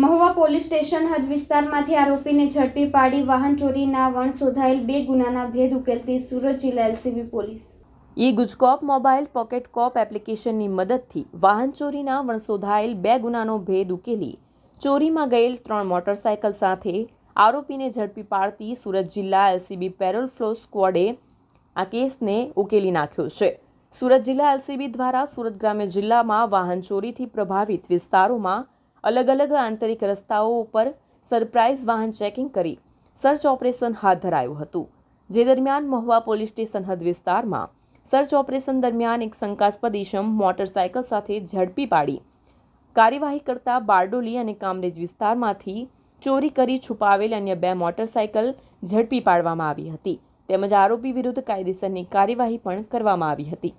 Mahuva police station હદ વિસ્તારમાંથી આરોપીને ઝડપી પાડી વાહન ચોરીના વણશોધાયેલ 2 ગુનાના ભેદ ઉકેલતી સુરત જિલ્લા LCB police GujCop mobile pocket cop એપ્લિકેશનની મદદથી વાહન ચોરીના વણશોધાયેલ 2 ગુનાનો ભેદ ઉકેલી ચોરીમાં ગયેલ 3 મોટરસાયકલ સાથે આરોપીને ઝડપી પાડતી સુરત જિલ્લા એલસીબી પેરોલ ફ્લો સ્ક્વોડે આ કેસને ઉકેલી નાખ્યો છે। સુરત જિલ્લા એલસીબી દ્વારા સુરત ગ્રામ્ય જિલ્લામાં વાહન ચોરીથી પ્રભાવિત વિસ્તારોમાં અલગ અલગ આંતરિક રસ્તાઓ ઉપર સરપ્રાઇઝ વાહન ચેકિંગ કરી સર્ચ ઓપરેશન હાથ ધરાયું હતું, જે દરમિયાન મહુવા પોલીસ સ્ટેશન હદ વિસ્તારમાં સર્ચ ઓપરેશન દરમિયાન એક શંકાસ્પદ ઇસમ મોટરસાયકલ સાથે ઝડપી પાડી કાર્યવાહી કરતા બારડોલી અને કામરેજ વિસ્તારમાંથી ચોરી કરી છુપાવેલ અન્ય 2 મોટરસાયકલ ઝડપી પાડવામાં આવી હતી, તેમજ આરોપી વિરુદ્ધ કાયદેસરની કાર્યવાહી પણ કરવામાં આવી હતી।